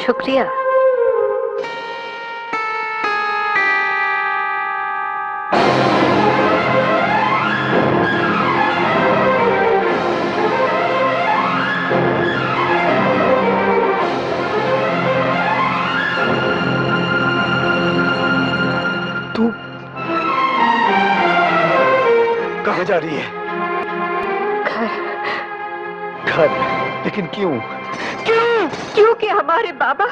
शुक्रिया। तू कहाँ जा रही है? घर। लेकिन क्यों? क्योंकि हमारे बाबा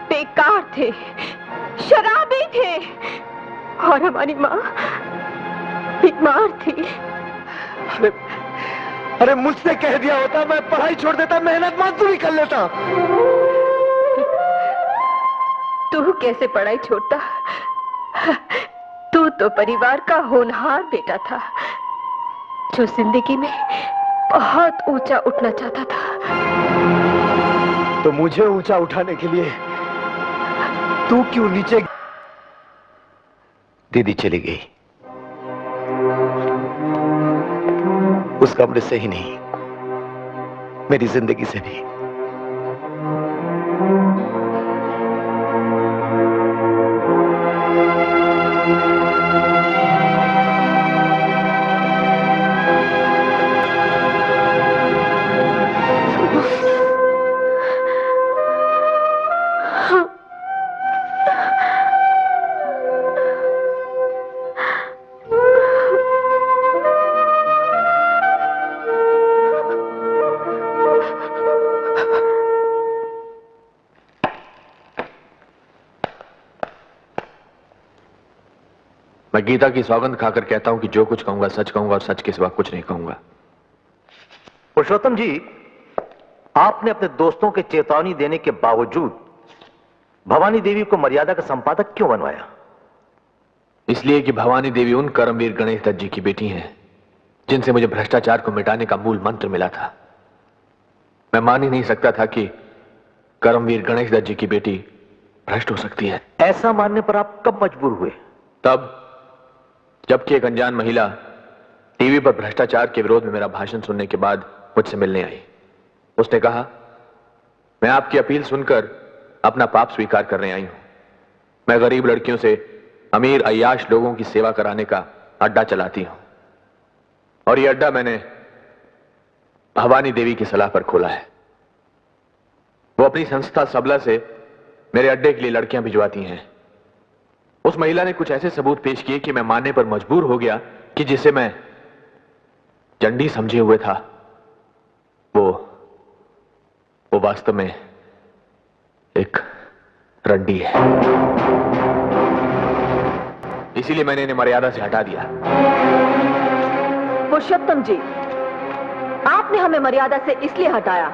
बेकार थे, शराबी थे और हमारी माँ बीमार थी। अरे मुझसे कह दिया होता, मैं पढ़ाई छोड़ देता, मेहनत मजदूरी कर लेता। तू कैसे पढ़ाई छोड़ता? तू तो परिवार का होनहार बेटा था जो जिंदगी में बहुत ऊंचा उठना चाहता था। तो मुझे ऊंचा उठाने के लिए तू क्यों नीचे? दीदी चली गई, उस कमरे से ही नहीं, मेरी जिंदगी से भी। मैं गीता की सौगंध खाकर कहता हूं कि जो कुछ कहूंगा सच कहूंगा और सच के सिवा कुछ नहीं कहूंगा। पुरुषोत्तम जी, आपने अपने दोस्तों के चेतावनी देने के बावजूद भवानी देवी को मर्यादा का संपादक क्यों बनवाया? इसलिए कि भवानी देवी उन कर्मवीर गणेश दत्त जी की बेटी हैं जिनसे मुझे भ्रष्टाचार को मिटाने का मूल मंत्र मिला था। मैं मान ही नहीं सकता था कि कर्मवीर गणेश दत्त जी की बेटी भ्रष्ट हो सकती है। ऐसा मानने पर आप कब मजबूर हुए? तब जबकि एक अनजान महिला टीवी पर भ्रष्टाचार के विरोध में मेरा भाषण सुनने के बाद मुझसे मिलने आई। उसने कहा, मैं आपकी अपील सुनकर अपना पाप स्वीकार करने आई हूं। मैं गरीब लड़कियों से अमीर अय्याश लोगों की सेवा कराने का अड्डा चलाती हूं और यह अड्डा मैंने भवानी देवी की सलाह पर खोला है। वो अपनी संस्था सबला से मेरे अड्डे के लिए लड़कियां भिजवाती हैं। उस महिला ने कुछ ऐसे सबूत पेश किए कि मैं मानने पर मजबूर हो गया कि जिसे मैं चंडी समझे हुए था वो वास्तव में एक रंडी है। इसीलिए मैंने इन्हें मर्यादा से हटा दिया। पुरुषोत्तम जी, आपने हमें मर्यादा से इसलिए हटाया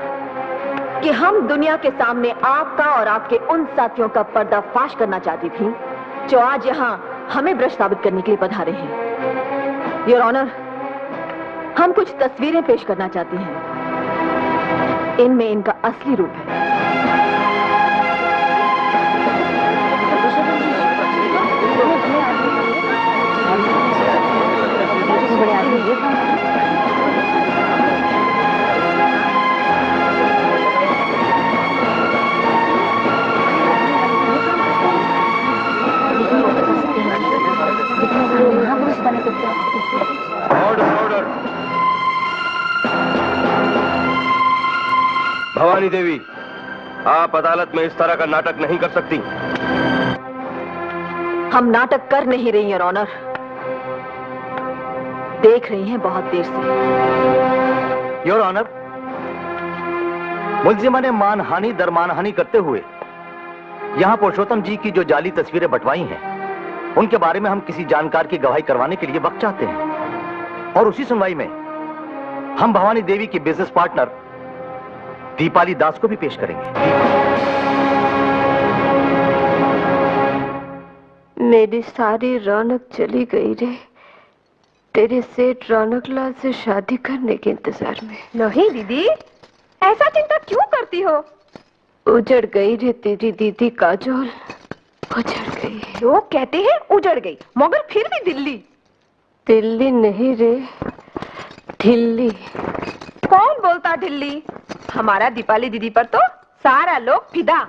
कि हम दुनिया के सामने आपका और आपके उन साथियों का पर्दाफाश करना चाहती थी जो आज यहां हमें भ्रष्ट साबित करने के लिए पधारे हैं। योर ऑनर, हम कुछ तस्वीरें पेश करना चाहती हैं। इनमें इनका असली रूप है। ऑर्डर। भवानी देवी, आप अदालत में इस तरह का नाटक नहीं कर सकती। हम नाटक कर नहीं रही योर ऑनर, देख रही हैं बहुत देर से। योर ऑनर, मुलजिमा ने मानहानि दर मानहानि करते हुए यहां पुरुषोत्तम जी की जो जाली तस्वीरें बंटवाई हैं, उनके बारे में हम किसी जानकार की गवाही करवाने के लिए वक्त चाहते हैं और उसी सुनवाई में हम भवानी देवी की बिजनेस पार्टनर दीपाली दास को भी पेश करेंगे। मेरी सारी रौनक चली गई रे, तेरे सेठ रौनक लाल से शादी करने के इंतजार में। नहीं दीदी, ऐसा चिंता क्यों करती हो? उजड़ गई रे तेरी दीदी काजोल, उजड़ गई। लोग कहते हैं उजड़ गई, मगर फिर भी दिल्ली। दिल्ली नहीं रे, ढिल्ली। कौन बोलता ढिल्ली? हमारा दीपाली दीदी पर तो सारा लोग फिदा।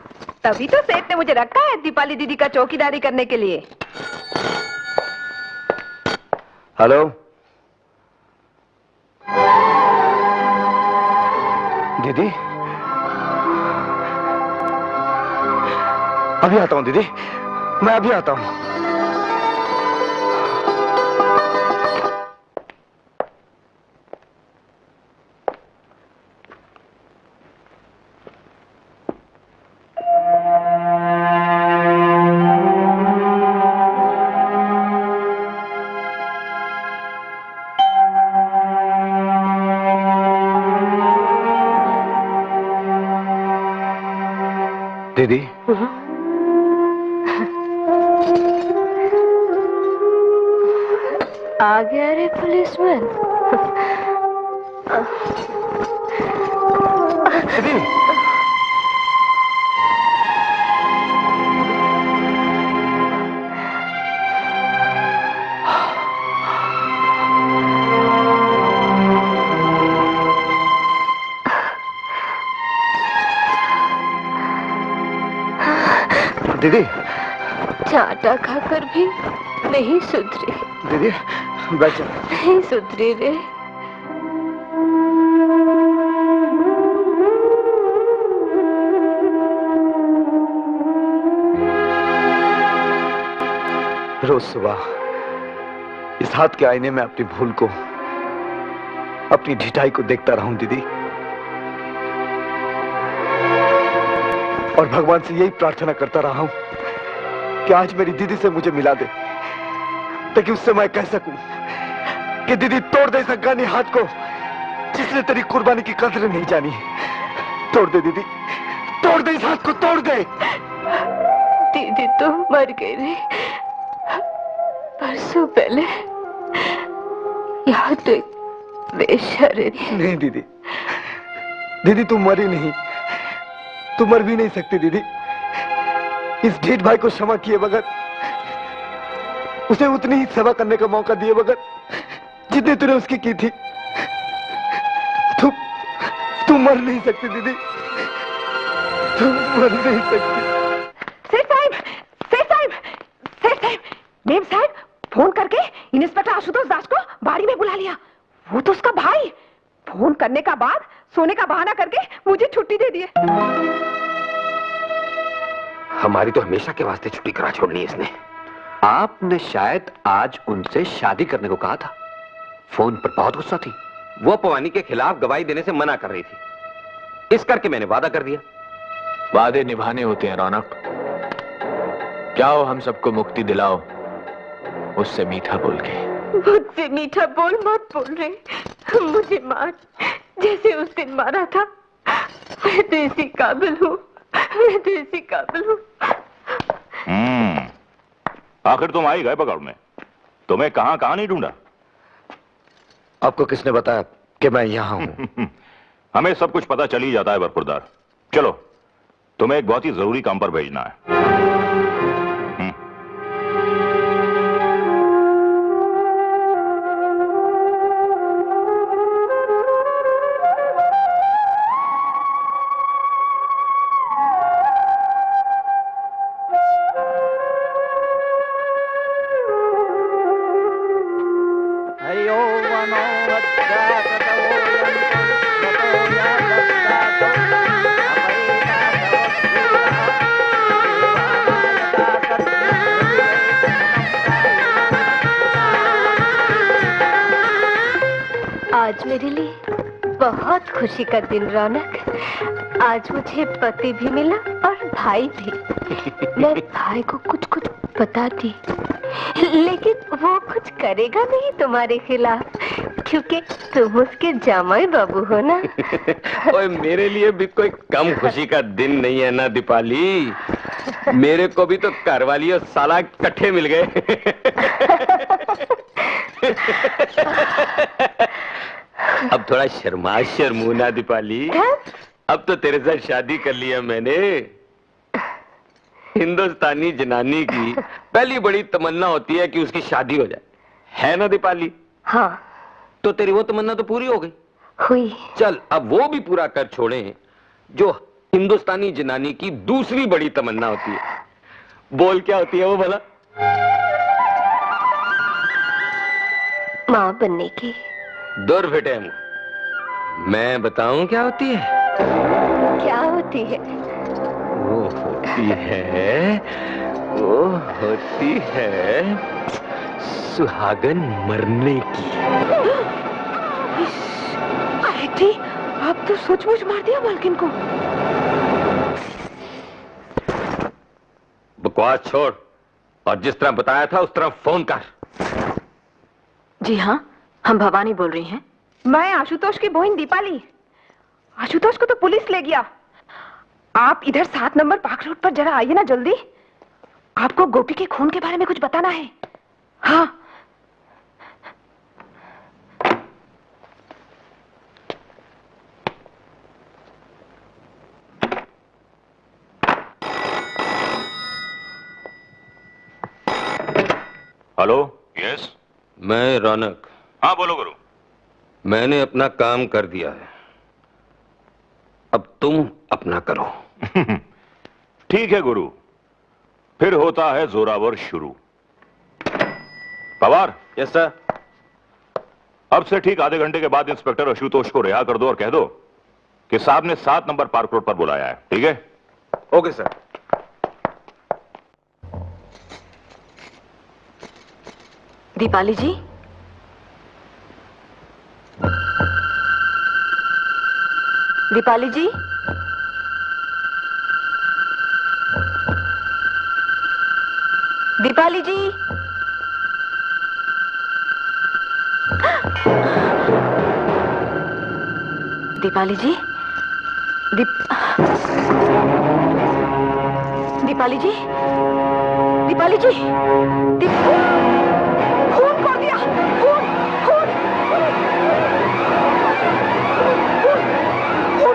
तभी तो सेठ ने मुझे रखा है दीपाली दीदी का चौकीदारी करने के लिए। हेलो दीदी, अभी आता हूँ दीदी, मैं अभी आता हूँ। दीदी, आ गया रे पुलिसमैन। दीदी, दीदी, चाटा खाकर भी नहीं सुधरी। दीदी बैठ जा। नहीं सुधरी रे। रोज सुबह इस हाथ के आईने में अपनी भूल को, अपनी ढिठाई को देखता रहूं दीदी, और भगवान से यही प्रार्थना करता रहा हूं कि आज मेरी दीदी से मुझे मिला दे, ताकि उससे मैं कह सकूं कि दीदी तोड़ दे इस अफगानी हाथ को जिसने तेरी कुर्बानी की कदर नहीं जानी। तोड़ दे दीदी, तोड़ दे इस हाथ को, तोड़ दे। दीदी तो मर गई रे परसों पहले। यहाँ तो एक वेश्या रहती। नहीं दीदी, दीदी तुम मरी नहीं, तुम मर भी नहीं सकती दीदी। इस ढीठ भाई को क्षमा किए बगैर, उसे उतनी ही सेवा करने का मौका दिए बगैर जितनी तूने उसकी की थी, तुम मर नहीं सकती दीदी, तुम मर नहीं सकती। सेठ साहब, सेठ साहब, सेठ साहब, मेम साहब फोन करके इंस्पेक्टर आशुतोष दास को बाड़ी में बुला लिया। वो तो उसका भाई। फोन करने का बाद सोने का बहाना करके मुझे छुट्टी दे दिए। हमारी तो हमेशा के वास्ते छुट्टी करा छोड़नी इसने। आपने शायद आज उनसे शादी करने को कहा था। फोन पर बहुत गुस्सा थी। वो पवानी के खिलाफ गवाही देने से मना कर रही थी। इस करके मैंने वादा कर दिया। वादे निभाने होते हैं रौनक। क्या हो हम सबको मुक्ति दिलाओ उससे मीठा बोल के। मुझसे मीठा बोल मत बोल रहे। मुझे मार जैसे उस दिन मारा था। मैं तो इसी काबिल हूँ, मैं तो इसी काबिल हूँ। आखिर तुम आई गए पकड़ में। तुम्हें कहां कहां नहीं ढूंढा। आपको किसने बताया कि मैं यहां हूं? हमें सब कुछ पता चल ही जाता है बरखुरदार। चलो तुम्हें एक बहुत ही जरूरी काम पर भेजना है। आज मेरे लिए बहुत खुशी का दिन रौनक। आज मुझे पति भी मिला और भाई भी। मैं भाई को कुछ कुछ बताती, लेकिन वो कुछ करेगा नहीं तुम्हारे खिलाफ, क्योंकि तुम उसके जामाई बाबू हो ना। ओए मेरे लिए भी कोई कम खुशी का दिन नहीं है ना दीपाली। मेरे को भी तो घरवाली और साला इकट्ठे मिल गए। अब थोड़ा शर्मू ना दीपाली। अब तो तेरे साथ शादी कर लिया मैंने। हिंदुस्तानी जनानी की पहली बड़ी तमन्ना होती है कि उसकी शादी हो जाए, है ना दीपाली? हाँ। तो तेरी वो तमन्ना तो पूरी हो गई। हुई। चल अब वो भी पूरा कर छोड़े जो हिंदुस्तानी जनानी की दूसरी बड़ी तमन्ना होती है। बोल क्या होती है वो भला? मां बनने की। दूर बेटे, मैं बताऊं क्या होती है? क्या होती है? वो होती है सुहागन मरने की। आंटी, आप तो सचमुच मार दिया मालकिन को। बकवास छोड़ और जिस तरह बताया था उस तरह फोन कर। जी हाँ, हम भवानी बोल रही हैं। मैं आशुतोष की बहन दीपाली। आशुतोष को तो पुलिस ले गया। आप इधर 7 नंबर पार्क रोड पर जरा आइए ना जल्दी। आपको गोपी के खून के बारे में कुछ बताना है। हाँ। हेलो। यस। मैं रौनक। हाँ बोलो गुरु। मैंने अपना काम कर दिया है, अब तुम अपना करो। ठीक है गुरु, फिर होता है जोरावर शुरू। पवार। Yes sir. अब से ठीक आधे घंटे के बाद इंस्पेक्टर आशुतोष को रिहा कर दो और कह दो कि साहब ने 7 नंबर पार्क रोड पर बुलाया है। ठीक है? Okay sir. दीपाली जी, दीपाली जी, दीपाली जी, दीपाली जी, दीपाली जी, दीपाली जी, खून कर दिया, खून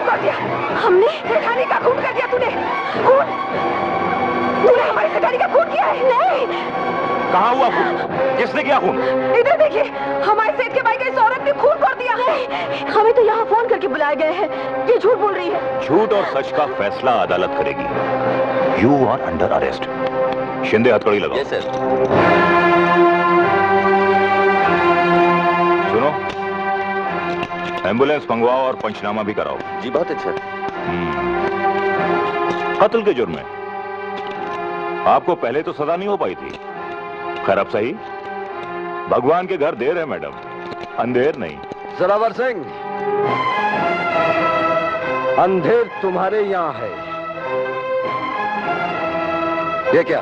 कर दिया हमने। सेठानी का खून कर दिया तूने। तूने हमारी सेठानी का खून किया है। नहीं। कहाँ हुआ खून? किसने किया खून? इधर देखिए, हमारे सेठ के भाई की इस औरत ने खून कर दिया है। हमें तो यहाँ फोन करके बुलाए गए हैं। ये झूठ बोल रही है। झूठ और सच का फैसला अदालत करेगी। You are under arrest. Shinde हथकड़ी लगाओ। Yes sir. सुनो, एम्बुलेंस मंगवाओ और पंचनामा भी कराओ। जी बहुत अच्छा। कत्ल के जुर्म में आपको पहले तो सजा नहीं हो पाई थी। खैर अब सही, भगवान के घर देर है मैडम, अंधेर नहीं। जरावर सिंह, अंधेर तुम्हारे यहां है। ये क्या,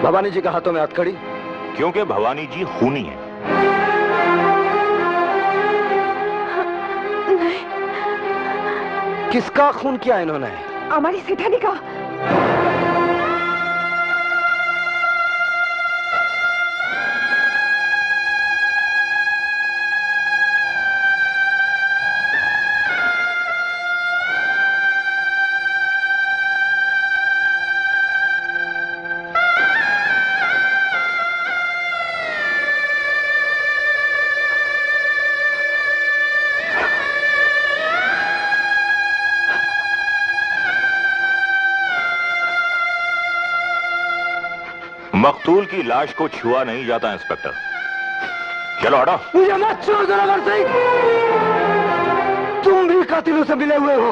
भवानी जी के हाथों में हथकड़ी? क्योंकि भवानी जी खूनी है। किसका खून किया इन्होंने? हमारी सेठानी का। मकतूल की लाश को छुआ नहीं जाता इंस्पेक्टर। चलो हटो। मुझे मत छोड़ जरावर सिंह, तुम भी कातिलों से मिले हुए हो।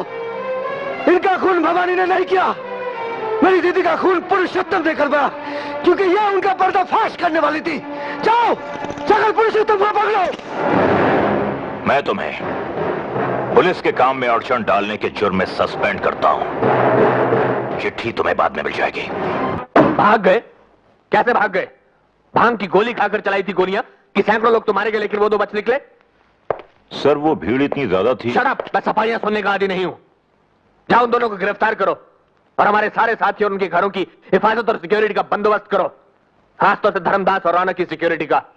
इनका खून भवानी ने नहीं किया, मेरी दीदी का खून पुरुषोत्तम ने करवाया, क्योंकि यह उनका पर्दाफाश करने वाली थी। जाओ, जाकर पुरुषोत्तम को पकड़ो। मैं तुम्हें पुलिस के काम में अड़चन डालने के जुर्म में सस्पेंड करता हूं। चिट्ठी तुम्हें बाद में मिल जाएगी। भाग गए? कैसे भाग गए? भांग की गोली खाकर चलाई थी गोलियां कि सैकड़ों लोग तुम्हारे गए लेकिन वो 2 बच निकले। सर वो भीड़ इतनी ज्यादा थी। शट अप, मैं सफाइयां सुनने का आदी नहीं हूं। जाओ उन दोनों को गिरफ्तार करो और हमारे सारे साथी और उनके घरों की हिफाजत और सिक्योरिटी का बंदोबस्त करो, खासतौर से धर्मदास और रौनक की सिक्योरिटी का।